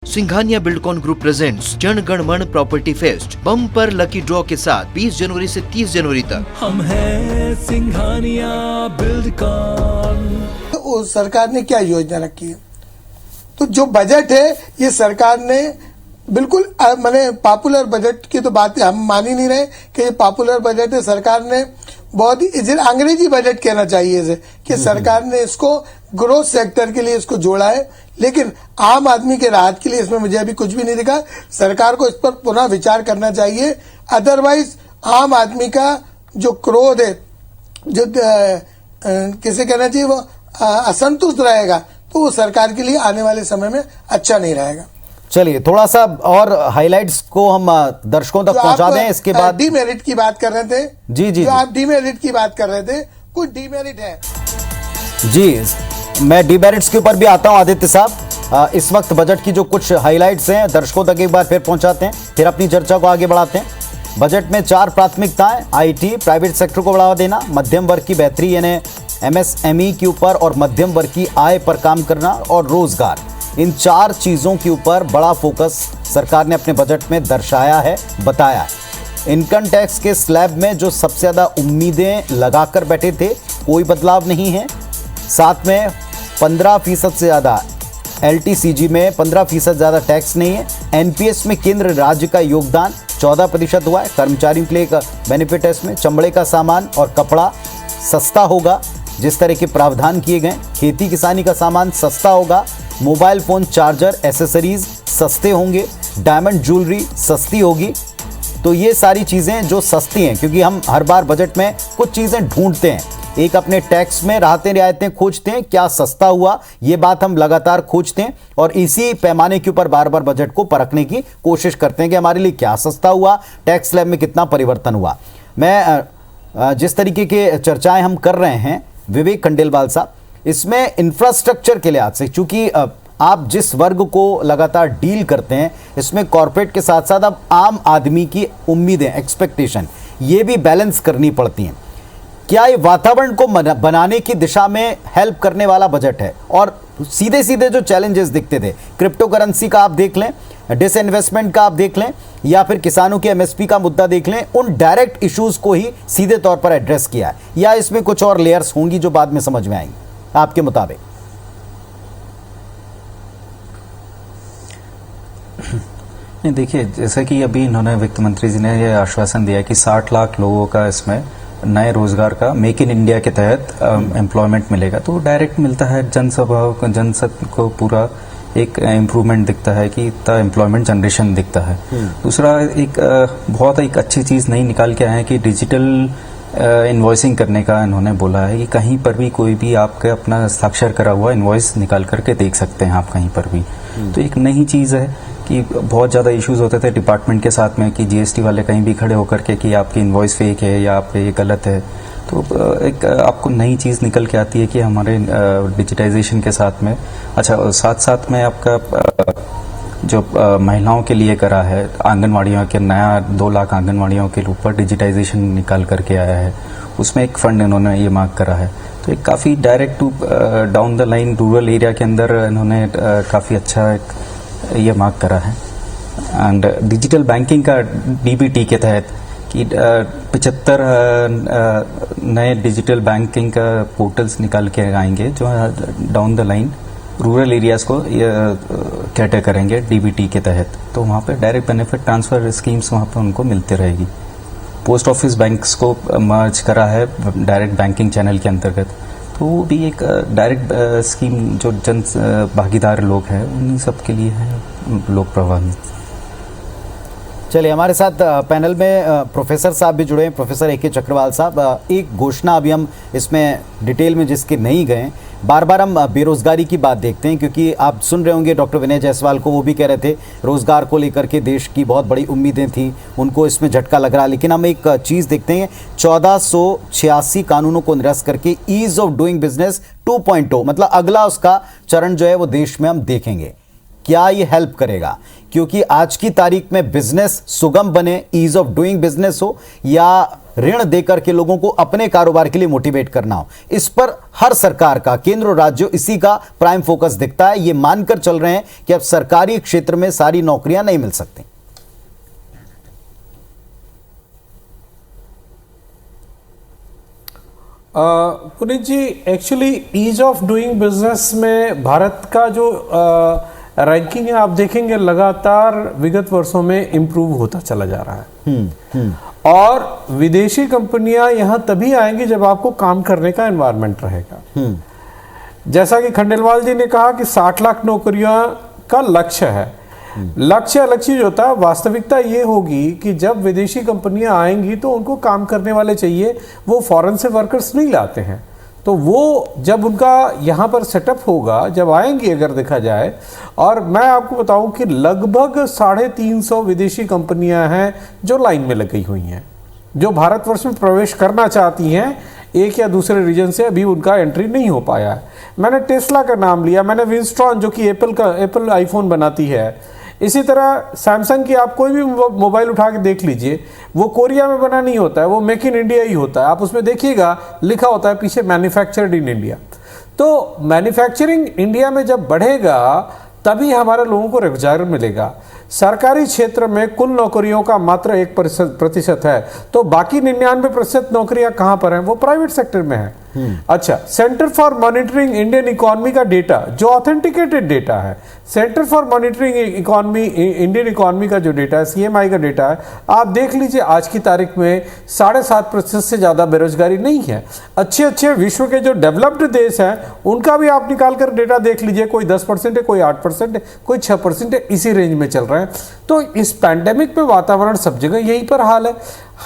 Singhania Buildcon group presents Jana Gana मन property fest bumper lucky draw के साथ 20 जनवरी से 30 जनवरी तक। हम हैं सिंघानिया बिल्डकॉन। तो सरकार ने क्या योजना रखी है? तो जो बजट है ये सरकार ने बिल्कुल मैंने पॉपुलर बजट की तो बात हम मान ही नहीं रहे कि ये पॉपुलर बजट है। सरकार ने बहुत ही इसे अंग्रेजी बजट कहना चाहिए इसे कि सरकार ने इसको ग्रोथ सेक्टर के लिए इसको जोड़ा है, लेकिन आम आदमी के राहत के लिए इसमें मुझे अभी कुछ भी नहीं दिखा। सरकार को इस पर पुनः विचार करना चाहिए, अदरवाइज आम आदमी का जो क्रोध है, जो किसे कहना चाहिए, वो असंतुष्ट रहेगा, तो वो सरकार के लिए आने वाले समय में अच्छा नहीं रहेगा। चलिए थोड़ा सा और हाइलाइट्स को हम दर्शकों तक पहुंचा दें। इसके बाद डीमेरिट की बात कर रहे थे। जी, आप डीमेरिट की बात कर रहे थे, कुछ डीमेरिट है जी। मैं डीमेरिट्स के ऊपर भी आता हूं आदित्य साहब। इस वक्त बजट की जो कुछ हाइलाइट्स हैं दर्शकों तक एक बार फिर पहुंचाते हैं, फिर अपनी चर्चा को आगे बढ़ाते हैं। बजट में 4 प्राथमिकताएं: आईटी, प्राइवेट सेक्टर को बढ़ावा देना, मध्यम वर्ग की बेहतरी यानी एमएसएमई के ऊपर और मध्यम वर्ग की आय पर काम करना और रोजगार। इन 4 चीजों के ऊपर बड़ा फोकस सरकार ने अपने बजट में दर्शाया है, बताया है। इनकम टैक्स के स्लैब में जो सबसे ज्यादा उम्मीदें लगाकर बैठे थे, कोई बदलाव नहीं है। साथ में 15% से ज्यादा एलटीसीजी में 15% ज्यादा टैक्स नहीं है। एनपीएस में केंद्र राज्य का योगदान 14% हुआ है। कर्मचारियों के लिए एक बेनिफिट है इसमें। चमड़े का सामान और कपड़ा सस्ता होगा जिस तरह के प्रावधान किए गए। खेती किसानी का सामान सस्ता होगा। मोबाइल फोन, चार्जर, एसेसरीज सस्ते होंगे। डायमंड ज्वेलरी सस्ती होगी। तो ये सारी चीज़ें जो सस्ती हैं, क्योंकि हम हर बार बजट में कुछ चीज़ें ढूंढते हैं, एक अपने टैक्स में राहतें रियायतें खोजते हैं, क्या सस्ता हुआ, ये बात हम लगातार खोजते हैं और इसी पैमाने के ऊपर बार बार बजट को परखने की कोशिश करते हैं कि हमारे लिए क्या सस्ता हुआ, टैक्स स्लैब में कितना परिवर्तन हुआ। मैं जिस तरीके के चर्चाएं हम कर रहे हैं विवेक खंडेलवाल साहब, इसमें इंफ्रास्ट्रक्चर के लिहाज से, चूंकि आप जिस वर्ग को लगातार डील करते हैं, इसमें कॉर्पोरेट के साथ साथ अब आम आदमी की उम्मीदें, एक्सपेक्टेशन, ये भी बैलेंस करनी पड़ती हैं। क्या ये वातावरण को बनाने की दिशा में हेल्प करने वाला बजट है? और सीधे सीधे जो चैलेंजेस दिखते थे, क्रिप्टो करेंसी का आप देख लें, डिसइन्वेस्टमेंट का आप देख लें, या फिर किसानों के एमएसपी का मुद्दा देख लें, उन डायरेक्ट इश्यूज को ही सीधे तौर पर एड्रेस किया है, या इसमें कुछ और लेयर्स होंगी जो बाद में समझ में आएंगी आपके मुताबिक? नहीं, देखिए, जैसा कि अभी इन्होंने वित्त मंत्री जी ने यह आश्वासन दिया कि 60 लाख लोगों का इसमें नए रोजगार का मेक इन इंडिया के तहत एम्प्लॉयमेंट मिलेगा, तो डायरेक्ट मिलता है। जनसब को पूरा एक इम्प्रूवमेंट दिखता है कि इतना एम्प्लॉयमेंट जनरेशन दिखता है। दूसरा, एक बहुत एक अच्छी चीज़ नई निकाल के आए हैं कि डिजिटल इन्वॉइसिंग करने का इन्होंने बोला है कि कहीं पर भी कोई भी आपके अपना हस्ताक्षर करा हुआ इन्वॉइस निकाल करके देख सकते हैं आप कहीं पर भी। तो एक नई चीज़ है कि बहुत ज़्यादा इश्यूज होते थे डिपार्टमेंट के साथ में कि जीएसटी वाले कहीं भी खड़े होकर के कि आपकी इन्वॉइस फेक है या आप ये गलत है। तो एक आपको नई चीज़ निकल के आती है कि हमारे डिजिटाइजेशन के साथ में, अच्छा, साथ साथ में आपका जो महिलाओं के लिए करा है, आंगनवाड़ियों के नया 2 लाख आंगनवाड़ियों के ऊपर डिजिटाइजेशन निकाल करके आया है, उसमें एक फंड इन्होंने ये मार्क करा है। तो एक काफ़ी direct to down the line rural area के अंदर इन्होंने काफ़ी अच्छा ये मार्क करा है। एंड डिजिटल बैंकिंग का डीबीटी के तहत कि 75 नए डिजिटल बैंकिंग का पोर्टल्स निकाल के आएंगे जो down the line rural areas को कैटर करेंगे डीबीटी के तहत। तो वहाँ पे डायरेक्ट बेनिफिट ट्रांसफर स्कीम्स वहाँ पे उनको मिलते रहेगी। पोस्ट ऑफिस बैंक्स को मर्ज करा है डायरेक्ट बैंकिंग चैनल के अंतर्गत, तो वो भी एक डायरेक्ट स्कीम जो जन भागीदार लोग हैं उन्हीं सब के लिए है लोक प्रवाह। चलिए, हमारे साथ पैनल में प्रोफेसर साहब भी जुड़े हैं, प्रोफेसर ए.के. चक्रवाल साहब। एक घोषणा अभी हम इसमें डिटेल में जिसके नहीं गए, बार बार हम बेरोजगारी की बात देखते हैं, क्योंकि आप सुन रहे होंगे डॉक्टर विनय जायसवाल को, वो भी कह रहे थे रोजगार को लेकर के देश की बहुत बड़ी उम्मीदें थी, उनको इसमें झटका लग रहा है। लेकिन हम एक चीज़ देखते हैं, 1486 कानूनों को निरस्त करके ईज ऑफ डूइंग बिजनेस 2.0, मतलब अगला उसका चरण जो है वो देश में हम देखेंगे। क्या ये हेल्प करेगा? क्योंकि आज की तारीख में बिजनेस सुगम बने, ईज ऑफ डूइंग बिजनेस हो या ऋण देकर के लोगों को अपने कारोबार के लिए मोटिवेट करना हो। इस पर हर सरकार का, केंद्र और राज्य, इसी का प्राइम फोकस दिखता है। ये मानकर चल रहे हैं कि अब सरकारी क्षेत्र में सारी नौकरियां नहीं मिल सकती। Puneet ji, actually ease of doing business में भारत का जो रैंकिंग है, आप देखेंगे लगातार विगत वर्षों में इंप्रूव होता चला जा रहा है। और विदेशी कंपनियां यहां तभी आएंगी जब आपको काम करने का एनवायरनमेंट रहेगा। जैसा कि खंडेलवाल जी ने कहा कि 60 लाख नौकरियां का लक्ष्य है। लक्ष्य अलग चीज होता है, वास्तविकता ये होगी कि जब विदेशी कंपनियां आएंगी तो उनको काम करने वाले चाहिए, वो फॉरेन से वर्कर्स नहीं लाते हैं। तो वो जब उनका यहाँ पर सेटअप होगा, जब आएंगी अगर देखा जाए, और मैं आपको बताऊं कि लगभग 350 विदेशी कंपनियां हैं जो लाइन में लगी हुई हैं, जो भारतवर्ष में प्रवेश करना चाहती हैं। एक या दूसरे रीजन से अभी उनका एंट्री नहीं हो पाया है। मैंने टेस्ला का नाम लिया, मैंने विंस्ट्रॉन जो कि एप्पल आईफोन बनाती है, इसी तरह सैमसंग की आप कोई भी मोबाइल उठा के देख लीजिए, वो कोरिया में बना नहीं होता है, वो मेक इन इंडिया ही होता है। आप उसमें देखिएगा लिखा होता है पीछे मैन्युफैक्चर्ड इन इंडिया। तो मैन्युफैक्चरिंग इंडिया में जब बढ़ेगा तभी हमारे लोगों को रोजगार मिलेगा। सरकारी क्षेत्र में कुल नौकरियों का मात्र 1% है, तो बाकी 99% नौकरियां कहां पर हैं? वो प्राइवेट सेक्टर में है। अच्छा, centre for monitoring Indian economy का डेटा जो ऑथेंटिकेटेड डेटा है, centre for monitoring economy Indian economy का जो डेटा है, CMI का डेटा है, आप देख लीजिए आज की तारीख में 7.5% से ज्यादा बेरोजगारी नहीं है। अच्छे अच्छे विश्व के जो डेवलप्ड देश हैं उनका भी आप निकाल कर डेटा देख लीजिए, कोई 10% है, कोई 8% है, कोई 6% है, इसी रेंज में चल रहा है। तो इस पैंडेमिक में वातावरण सब जगह यहीं पर हाल है।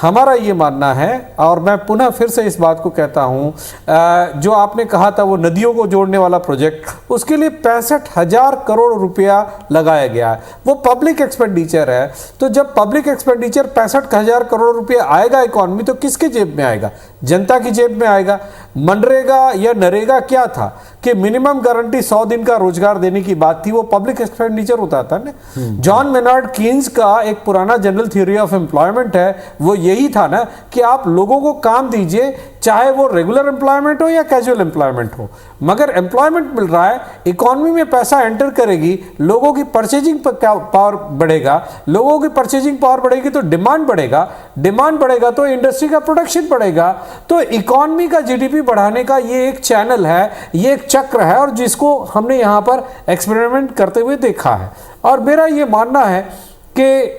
हमारा ये मानना है, और मैं पुनः फिर से इस बात को कहता हूं, जो आपने कहा था वो नदियों को जोड़ने वाला प्रोजेक्ट, उसके लिए 65,000 करोड़ रुपया लगाया गया है। वो पब्लिक एक्सपेंडिचर है। तो जब पब्लिक एक्सपेंडिचर 65,000 करोड़ रुपया आएगा इकोनॉमी, तो किसके जेब में आएगा? जनता की जेब में आएगा। मनरेगा या नरेगा क्या था कि मिनिमम गारंटी 100 दिन का रोजगार देने की बात थी, वो पब्लिक एक्सपेंडिचर होता था ना। जॉन मेनार्ड कीन्स का एक पुराना जनरल थ्योरी ऑफ एम्प्लॉयमेंट है, वो यही था ना कि आप लोगों को काम दीजिए, चाहे वो रेगुलर एम्प्लॉयमेंट हो या कैजुअल एम्प्लॉयमेंट हो, मगर एम्प्लॉयमेंट मिल रहा है, इकोनॉमी में पैसा एंटर करेगी, लोगों की परचेजिंग पावर बढ़ेगा, लोगों की परचेजिंग पावर बढ़ेगी तो डिमांड बढ़ेगा, डिमांड बढ़ेगा तो इंडस्ट्री का प्रोडक्शन बढ़ेगा। तो इकोनॉमी का जीडीपी बढ़ाने का ये एक चैनल है, ये एक चक्र है, और जिसको हमने यहां पर एक्सपेरिमेंट करते हुए देखा है। और मेरा ये मानना है कि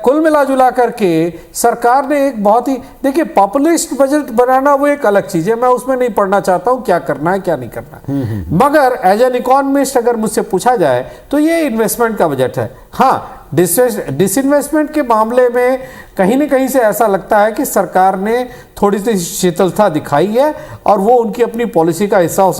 कुल मिला जुला करके सरकार ने एक बहुत ही, देखिए पॉपुलिस्ट बजट बनाना वो एक अलग चीज है, मैं उसमें नहीं पढ़ना चाहता हूं क्या करना है क्या नहीं करना है, मगर एज एन इकोनॉमिस्ट अगर मुझसे पूछा जाए तो ये इन्वेस्टमेंट का बजट है। हाँ, डिसइन्वेस्टमेंट के मामले में कहीं न कहीं से ऐसा लगता है कि सरकार ने थोड़ी सी शीतलता दिखाई है, और वो उनकी अपनी पॉलिसी का हिस्सा हो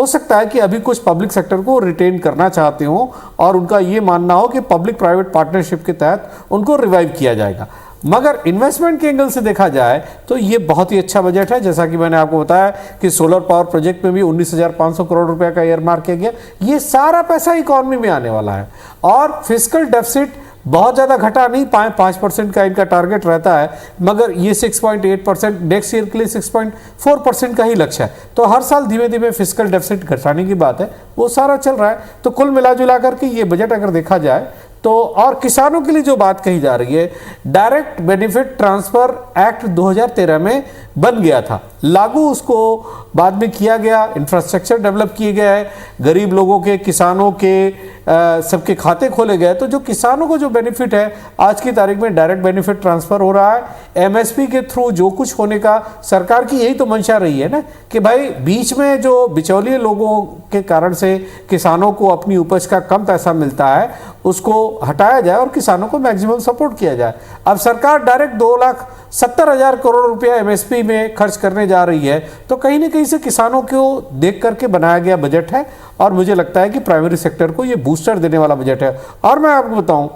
सकता है कि अभी कुछ पब्लिक सेक्टर को रिटेन करना चाहते हो, और उनका ये मानना हो कि पब्लिक प्राइवेट पार्टनरशिप के तहत उनको रिवाइव किया जाएगा। मगर इन्वेस्टमेंट के एंगल से देखा जाए तो ये बहुत ही अच्छा बजट है। जैसा कि मैंने आपको बताया कि सोलर पावर प्रोजेक्ट में भी 19,500 करोड़ रुपए का ईयरमार्क किया गया। ये सारा पैसा इकोनॉमी में आने वाला है, और फिस्कल डेफिसिट बहुत ज़्यादा घटा नहीं पाए, 5% का इनका टारगेट रहता है, मगर ये 6.8%, नेक्स्ट ईयर के लिए 6.4% का ही लक्ष्य है। तो हर साल धीमे धीमे फिस्कल डेफिसिट घटाने की बात है, वो सारा चल रहा है। तो कुल मिला जुला करके ये बजट अगर देखा जाए तो, और किसानों के लिए जो बात कही जा रही है, डायरेक्ट बेनिफिट ट्रांसफर एक्ट 2013 में बन गया था, लागू उसको बाद में किया गया, इंफ्रास्ट्रक्चर डेवलप किए गए हैं, गरीब लोगों के, किसानों के सबके खाते खोले गए। तो जो किसानों को जो बेनिफिट है आज की तारीख में डायरेक्ट बेनिफिट ट्रांसफर हो रहा है। एमएसपी के थ्रू जो कुछ होने का सरकार की यही तो मंशा रही है ना, कि भाई बीच में जो बिचौलिए लोगों के कारण से किसानों को अपनी उपज का कम पैसा मिलता है उसको हटाया जाए और किसानों को मैक्सिमम सपोर्ट किया जाए। अब सरकार डायरेक्ट 2,70,000 करोड़ रुपया एमएसपी में खर्च करने जा रही है, तो कहीं ना कहीं से किसानों को देख करके बनाया गया बजट है, और मुझे लगता है कि प्राइमरी सेक्टर को ये बूस्टर देने वाला बजट है। और मैं आपको बताऊं,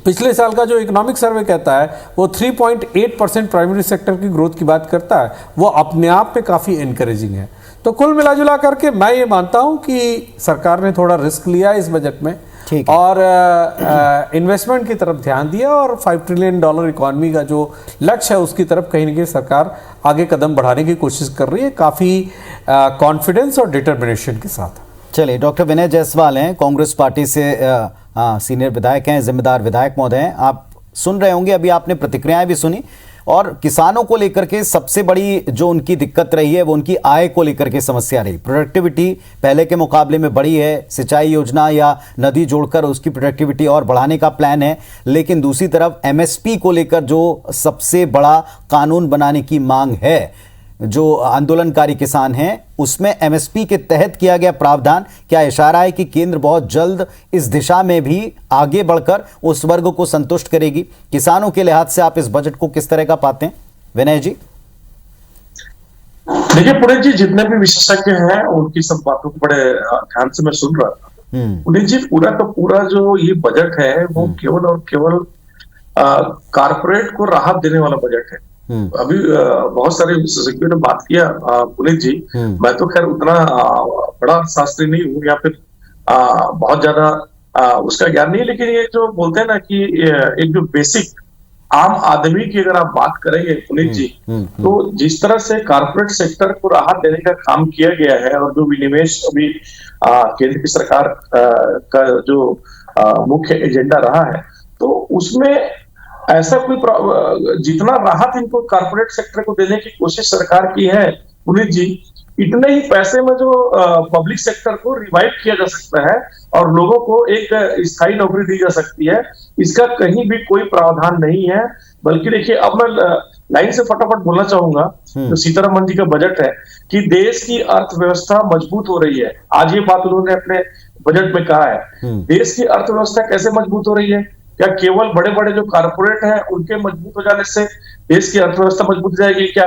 पिछले साल का जो इकोनॉमिक सर्वे कहता है वो 3.8% प्राइमरी सेक्टर की ग्रोथ की बात करता है, वो अपने आप में काफ़ी एनकरेजिंग है। तो कुल मिला जुला करके मैं ये मानता हूं कि सरकार ने थोड़ा रिस्क लिया है इस बजट में, ठीक है। और इन्वेस्टमेंट की तरफ ध्यान दिया और $5 ट्रिलियन इकोनॉमी का जो लक्ष्य है उसकी तरफ कहीं ना कहीं सरकार आगे कदम बढ़ाने की कोशिश कर रही है, काफ़ी कॉन्फिडेंस और डिटर्मिनेशन के साथ। चलिए, डॉक्टर विनय जायसवाल हैं, कांग्रेस पार्टी से सीनियर विधायक हैं, जिम्मेदार विधायक महोदय हैं। आप सुन रहे होंगे, अभी आपने प्रतिक्रियाएं भी सुनी, और किसानों को लेकर के सबसे बड़ी जो उनकी दिक्कत रही है वो उनकी आय को लेकर के समस्या रही। प्रोडक्टिविटी पहले के मुकाबले में बढ़ी है, सिंचाई योजना या नदी जोड़कर उसकी प्रोडक्टिविटी और बढ़ाने का प्लान है, लेकिन दूसरी तरफ एमएसपी को लेकर जो सबसे बड़ा कानून बनाने की मांग है, जो आंदोलनकारी किसान हैं, उसमें एमएसपी के तहत किया गया प्रावधान क्या इशारा है कि केंद्र बहुत जल्द इस दिशा में भी आगे बढ़कर उस वर्ग को संतुष्ट करेगी? किसानों के लिहाज से आप इस बजट को किस तरह का पाते हैं, विनय जी? देखिए पुनीत जी, जितने भी विशेषज्ञ हैं उनकी सब बातों को बड़े ध्यान से मैं सुन रहा था। पुनीत जी, पूरा का पूरा जो ये बजट है वो केवल और केवल कारपोरेट को राहत देने वाला बजट है। अभी बहुत सारे विशेषज्ञों ने बात किया पुनीत जी, मैं तो खैर उतना बड़ा शास्त्री नहीं हूँ या फिर बहुत ज्यादा उसका ज्ञान नहीं, लेकिन ये जो बोलते हैं ना कि एक जो बेसिक आम आदमी की अगर आप बात करेंगे पुनीत जी, तो जिस तरह से कारपोरेट सेक्टर को राहत देने का काम किया गया है और जो विनिवेश अभी केंद्र की सरकार का जो मुख्य एजेंडा रहा है, तो उसमें ऐसा कोई जितना राहत इनको कारपोरेट सेक्टर को देने की कोशिश सरकार की है पुनीत जी, इतने ही पैसे में जो पब्लिक सेक्टर को रिवाइव किया जा सकता है और लोगों को एक स्थायी नौकरी दी जा सकती है, इसका कहीं भी कोई प्रावधान नहीं है। बल्कि देखिए, अब मैं लाइन से फटाफट बोलना चाहूंगा, जो सीतारमण जी का बजट है कि देश की अर्थव्यवस्था मजबूत हो रही है। आज ये बात उन्होंने अपने बजट में कहा है। देश की अर्थव्यवस्था कैसे मजबूत हो रही है? क्या केवल बड़े बड़े जो कारपोरेट हैं उनके मजबूत हो जाने से देश की अर्थव्यवस्था मजबूत हो जाएगी क्या?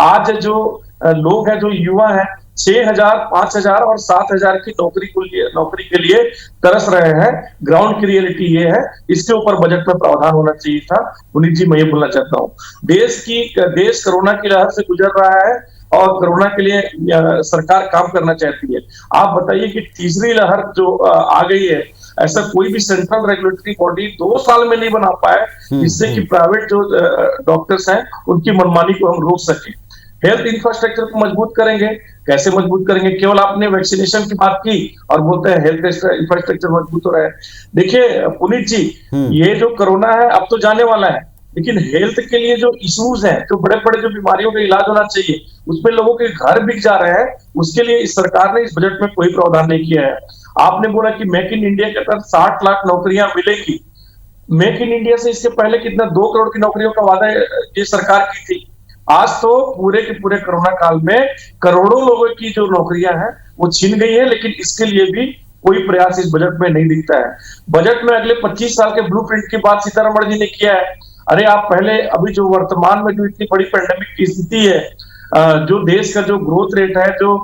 आज जो लोग हैं, जो युवा हैं, 6,000, 5,000 और 7,000 की नौकरी के लिए तरस रहे हैं। ग्राउंड की रियलिटी ये है, इसके ऊपर बजट में प्रावधान होना चाहिए था। पुनीत जी, मैं ये बोलना चाहता हूँ, देश कोरोना की लहर से गुजर रहा है और कोरोना के लिए सरकार काम करना चाहती है। आप बताइए कि तीसरी लहर जो आ गई है, ऐसा कोई भी सेंट्रल रेगुलेटरी बॉडी 2 साल में नहीं बना पाए जिससे कि प्राइवेट जो डॉक्टर्स हैं उनकी मनमानी को हम रोक सके। हेल्थ इंफ्रास्ट्रक्चर को मजबूत करेंगे, कैसे मजबूत करेंगे? केवल आपने वैक्सीनेशन की बात की और बोलते हैं हेल्थ इंफ्रास्ट्रक्चर मजबूत हो रहा है। देखिए पुनीत जी, ये जो कोरोना है अब तो जाने वाला है, लेकिन हेल्थ के लिए जो इश्यूज हैं, जो बड़े बड़े जो बीमारियों का इलाज होना चाहिए, उसमें लोगों के घर बिक जा रहे हैं, उसके लिए इस सरकार ने इस बजट में कोई प्रावधान नहीं किया है। आपने बोला कि मेक इन इंडिया के तहत 60 लाख नौकरियां मिलेगी। मेक इन इंडिया से इसके पहले कितना 2 करोड़ की नौकरियों का वादा ये सरकार की थी। आज तो पूरे के पूरे कोरोना काल में करोड़ों लोगों की जो नौकरियां हैं वो छीन गई है, लेकिन इसके लिए भी कोई प्रयास इस बजट में नहीं दिखता है। बजट में अगले 25 साल के ब्लूप्रिंट की बात सीतारमण जी ने किया है। अरे आप पहले अभी जो वर्तमान में जो इतनी बड़ी पेंडेमिक की स्थिति है, जो देश का जो ग्रोथ रेट है, जो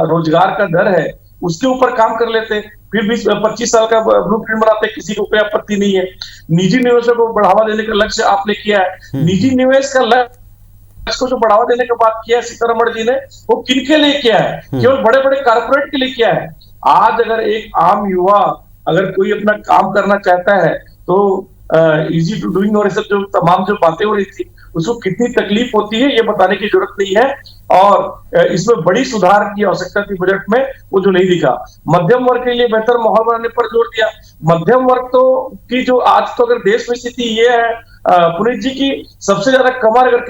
रोजगार का दर है, उसके ऊपर काम कर लेते, फिर 20-25 साल का ब्लूप्रिंट बनाते, किसी को कोई आपत्ति नहीं है। निजी निवेशों को बढ़ावा देने का लक्ष्य आपने किया है। निजी निवेश का लक्ष्य को जो बढ़ावा देने की बात किया है सीतारमण जी ने, वो किनके लिए किया है? केवल बड़े बड़े कारपोरेट के लिए किया है। आज अगर एक आम युवा अगर कोई अपना काम करना चाहता है तो इजी टू डूइंग और सब जो तमाम जो बातें हो रही थी, उसको कितनी तकलीफ होती है ये बताने की जरूरत नहीं है। और इसमें बड़ी सुधार की आवश्यकता थी बजट में, वो जो नहीं दिखा। मध्यम वर्ग के लिए बेहतर माहौल बनाने पर जोर दिया। मध्यम वर्ग तो की जो आज तो अगर देश में स्थिति ये है पुनीत जी की, सबसे ज्यादा कमर अगर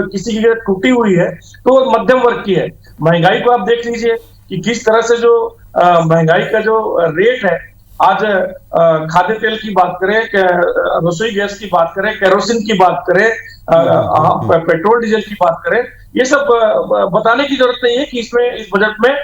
किसी की टूटी हुई है तो मध्यम वर्ग की है। महंगाई को आप देख लीजिए कि किस तरह से जो महंगाई का जो रेट है, आज खाद्य तेल की बात करें, रसोई गैस की बात करें, केरोसिन की बात करें, पेट्रोल डीजल की बात करें, ये सब बताने की जरूरत नहीं है कि इसमें इस बजट में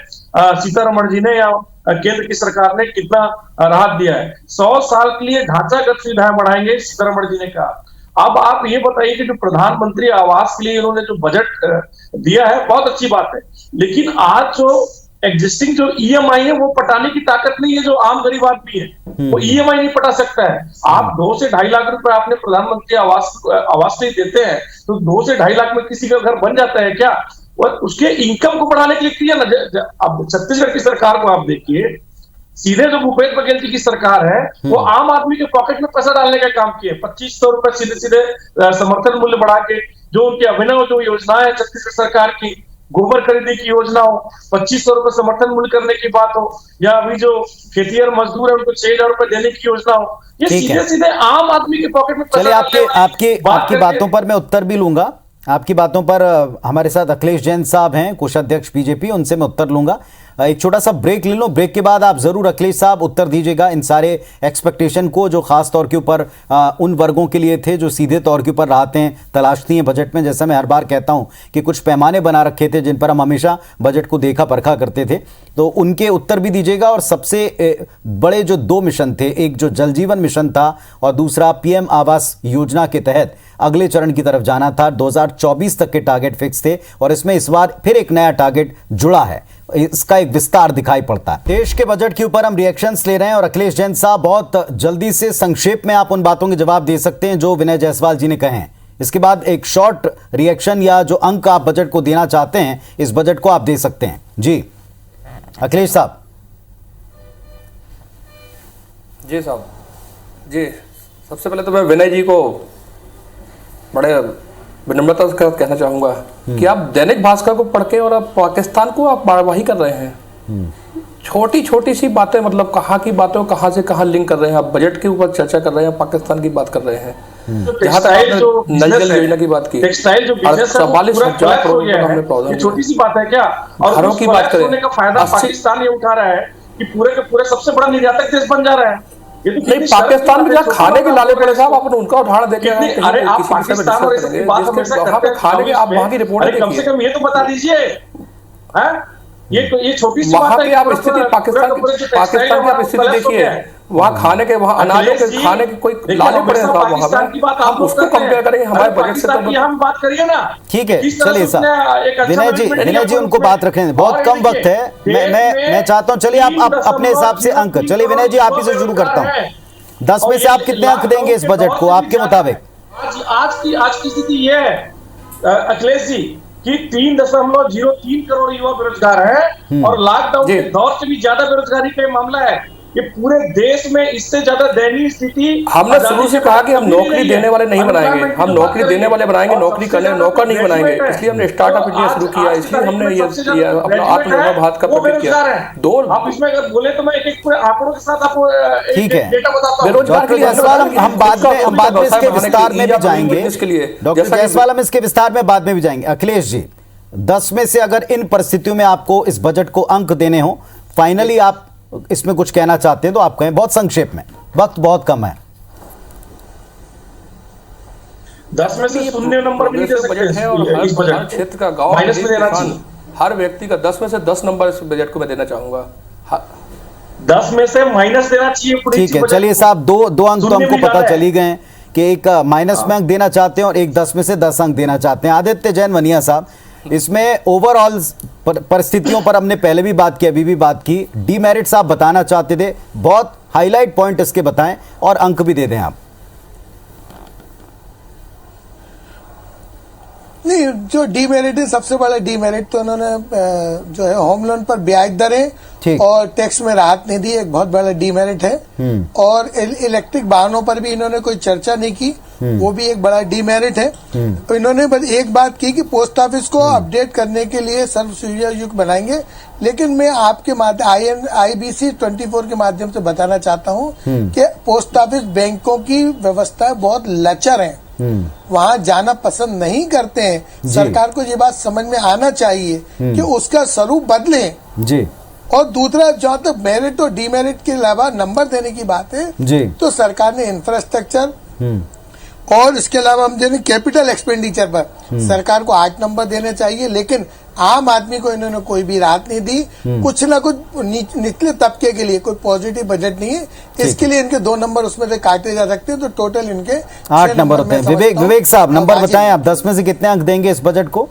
सीतारमण जी ने या केंद्र की सरकार ने कितना राहत दिया है। 100 साल के लिए ढांचागत सुविधाएं बढ़ाएंगे, सीतारमण जी ने कहा। अब आप ये बताइए कि जो प्रधानमंत्री आवास के लिए इन्होंने जो बजट दिया है, बहुत अच्छी बात है, लेकिन आज जो एग्जिस्टिंग जो ईएमआई है वो पटाने की ताकत नहीं है जो आम गरीब आदमी है, वो ईएमआई नहीं पटा सकता है। आप 2 से 2.5 लाख रुपए आपने प्रधानमंत्री आवास के लिए देते हैं, तो 2 से 2.5 लाख में किसी का घर बन जाता है क्या? और उसके इनकम को बढ़ाने के लिए किया ना। अब छत्तीसगढ़ की सरकार को आप देखिए, सीधे जो भूपेश बघेल जी की सरकार है वो आम आदमी के पॉकेट में पैसा डालने का काम किए। 2500 रुपए सीधे सीधे समर्थन मूल्य बढ़ा के, जो उनकी अभिनव जो योजना है छत्तीसगढ़ सरकार की, गोबर खरीदी की योजना हो, 2500 रुपए समर्थन मूल्य करने की बात हो, या अभी जो खेतिहर मजदूर है उनको 6000 रुपए देने की योजना हो, ये सीधे सीधे आम आदमी के पॉकेट में चलिए आपकी बातों पर मैं उत्तर भी लूंगा। आपकी बातों पर हमारे साथ अखिलेश जैन साहब हैं, कोषाध्यक्ष बीजेपी, उनसे मैं उत्तर लूंगा। एक छोटा सा ब्रेक ले लो, ब्रेक के बाद आप जरूर अखिलेश साहब उत्तर दीजिएगा इन सारे एक्सपेक्टेशन को जो खास तौर के ऊपर उन वर्गों के लिए थे जो सीधे तौर के ऊपर राहतें तलाशती हैं बजट में। जैसा मैं हर बार कहता हूं कि कुछ पैमाने बना रखे थे जिन पर हम हमेशा बजट को देखा परखा करते थे, तो उनके उत्तर भी दीजिएगा। और सबसे बड़े जो 2 मिशन थे, एक जो जल जीवन मिशन था और दूसरा पीएम आवास योजना के तहत अगले चरण की तरफ जाना था, 2024 तक के टारगेट फिक्स थे और इसमें इस बार फिर एक नया टारगेट जुड़ा है, इसका एक विस्तार दिखाई पड़ता है। देश के बजट के ऊपर हम रिएक्शंस ले रहे हैं और अखिलेश जैन साहब बहुत जल्दी से संक्षेप में आप उन बातों के जवाब दे सकते हैं जो विनय जायसवाल जी ने कहे हैं। इसके बाद एक शॉर्ट रिएक्शन या जो अंक आप बजट को देना चाहते हैं इस बजट को आप दे सकते हैं। जी अखिलेश साहब। जी साहब, जी सबसे पहले तो मैं विनय जी को बड़े विनम्रता से कहना चाहूंगा कि आप दैनिक भास्कर को पढ़ के और आप पाकिस्तान को आप बारवाही कर रहे हैं। छोटी छोटी सी बातें, मतलब कहाँ की बातें कहाँ से कहाँ लिंक कर रहे हैं। आप बजट के ऊपर चर्चा कर रहे हैं, पाकिस्तान की बात कर रहे हैं। जहाँ तक आपने नल जल योजना की बात की, 44,000 करोड़ का हमने प्रॉब्लम, छोटी सी बात है क्या? और घरों की बात करें, का फायदा पाकिस्तान ये उठा रहा है कि पूरे के पूरे सबसे बड़ा निर्यातक देश बन जा रहा है। नहीं, पाकिस्तान में जहाँ खाने के लाले पड़े साहब, आपने उनका उदाहरण देखे। अरे आप पाकिस्तान और इसकी बात हमेशा करते हैं, खाने के आप वहाँ की रिपोर्ट कम से कम ये तो बता दीजिए। ये छोटी सी वहाँ की आप स्थिति, पाकिस्तान की आप स्थिति देखिए, वहाँ खाने के, वहाँ अनाजों के खाने के कोई लाले पड़े हैं साहब वहाँ पे। हम उसको कंपेयर करेंगे हमारे बजट से, तो हम बात करिए ना। ठीक है, चलिए साहब विनय जी उनको बात रखें, बहुत कम वक्त है। मैं चाहता हूँ, चलिए आप अपने हिसाब से अंक, चलिए विनय जी आप ही से शुरू करता हूँ। 10 में से आप कितने अंक देंगे इस बजट को आपके मुताबिक? आज की स्थिति ये है अखिलेश जी कि 3.03 करोड़ युवा बेरोजगार हैं और लॉकडाउन के दौर से भी ज्यादा बेरोजगारी का मामला है। ये पूरे देश में इससे ज्यादा दयनीय स्थिति। हमने शुरू से कहा कि हम नौकरी देने वाले नहीं बनाएंगे, हम नौकरी देने वाले बनाएंगे, नौकरी करने नौकर नहीं बनाएंगे। इसलिए हमने स्टार्टअप इंडिया शुरू किया, इसलिए हमने ये अपना आत्मनिर्भर भारत का प्रतीक किया। आप इसमें अगर बोले तो मैं एक पूरे आंकड़ों के साथ आपको ठीक है डेटा बताता हूं। बेरोजगार के लिए हम बाद में इसके विस्तार में भी जाएंगे। डॉक्टर जायसवाल हम इसके विस्तार में बाद में भी जाएंगे। अखिलेश जी, 10 में से अगर इन परिस्थितियों में आपको इस बजट को अंक देने हो, फाइनली आप इसमें कुछ कहना चाहते हैं तो आप कहें, बहुत संक्षेप में, वक्त बहुत कम है। 10 में से शून्य नंबर भी दे सकते हैं और इस बजट क्षेत्र का गांव माइनस में देना चाहिए। हर व्यक्ति का 10 में से 10 नंबर इस बजट को मैं देना चाहूंगा। 10 में से माइनस देना चाहिए। ठीक है, चलिए साहब, दो अंक तो हमको पता चली गए कि एक माइनस में अंक देना चाहते हैं और एक 10 में से 10 अंक देना चाहते हैं। आदित्य जैन वनिया साहब, इसमें ओवरऑल परिस्थितियों पर हमने पहले भी बात की, अभी भी बात की। डीमेरिट्स आप बताना चाहते थे, बहुत हाईलाइट पॉइंट इसके बताएं और अंक भी दे दें आप। नहीं, जो डीमेरिट है, सबसे बड़ा डीमेरिट तो उन्होंने जो है होम लोन पर ब्याज दरें और टैक्स में राहत नहीं दी, एक बहुत बड़ा डीमेरिट है। और इलेक्ट्रिक वाहनों पर भी इन्होंने कोई चर्चा नहीं की, वो भी एक बड़ा डीमेरिट है। तो इन्होंने बस एक बात की कि पोस्ट ऑफिस को अपडेट करने के लिए सर्व सुविधा युक्त बनाएंगे, लेकिन मैं आपके माध्यम IBC 24 के माध्यम से बताना चाहता हूँ कि पोस्ट ऑफिस बैंकों की व्यवस्था बहुत लचर है, वहां जाना पसंद नहीं करते हैं। सरकार को ये बात समझ में आना चाहिए कि उसका स्वरूप बदले जी। और दूसरा, जहाँ तक मेरिट और डीमेरिट के अलावा नंबर देने की बात है जी, तो सरकार ने इंफ्रास्ट्रक्चर और इसके अलावा हम देने कैपिटल एक्सपेंडिचर पर सरकार को 8 नंबर देने चाहिए, लेकिन आम आदमी को इन्होंने कोई भी राहत नहीं दी। कुछ ना कुछ निचले तबके के लिए कोई पॉजिटिव बजट नहीं है, इसके लिए इनके 2 नंबर उसमें से काटे जा सकते हैं, तो टोटल इनके 8 नंबर होते हैं। विवेक साहब, नंबर बताएं आप, 10 में से कितने अंक देंगे इस बजट को?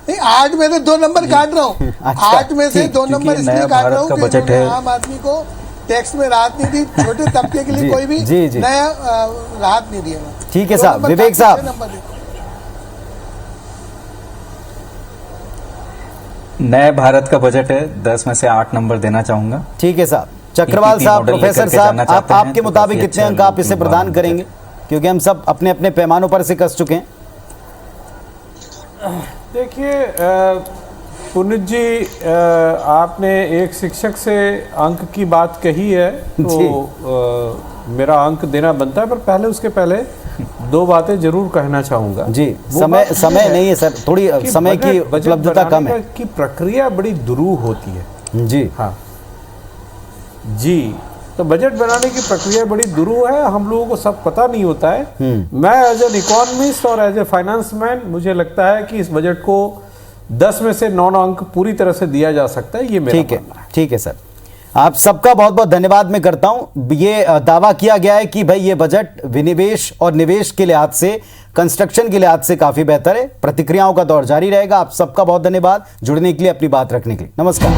नहीं, 8 में से 2 नंबर काट रहा हूँ। 8 में से 2 नंबर इसलिए काट रहा हूँ कि आम आदमी को टैक्स में राहत नहीं दी, छोटे तबके के लिए कोई भी नया राहत नहीं दिया। ठीक है साहब। विवेक साहब, नए भारत का बजट है, 10 में से 8 नंबर देना चाहूंगा। ठीक है साहब। चक्रवाल PPP साहब, मॉडल प्रोफेसर लेकर के साहब, जाना आप चाहते हैं आपके तो मुताबिक काफी कितने अच्छा अंक आप इसे प्रदान बजट। करेंगे, क्योंकि हम सब अपने अपने पैमानों पर इसे कस चुके हैं। देखिए पुनित जी, आपने एक शिक्षक से अंक की बात कही है तो मेरा अंक देना बनता है, पर पहले उसके पहले दो बातें जरूर कहना चाहूंगा। जी, वो समय बात समय है नहीं है सर, थोड़ी कि समय की बजट उपलब्धता कम बनाने है। की प्रक्रिया बड़ी दुरूह होती है। जी हाँ जी, तो बजट बनाने की प्रक्रिया बड़ी दुरूह है, हम लोगों को सब पता नहीं होता है। मैं एज एन इकोनॉमिस्ट और एज ए फाइनेंस मैन, मुझे लगता है कि इस बजट को 10 में से 9 अंक पूरी तरह से दिया जा सकता है, ये मेरा मानना है। ठीक है सर, आप सबका बहुत बहुत धन्यवाद मैं करता हूं। ये दावा किया गया है कि भाई ये बजट विनिवेश और निवेश के लिहाज से, कंस्ट्रक्शन के लिहाज से काफी बेहतर है। प्रतिक्रियाओं का दौर जारी रहेगा। आप सबका बहुत धन्यवाद जुड़ने के लिए, अपनी बात रखने के लिए। नमस्कार।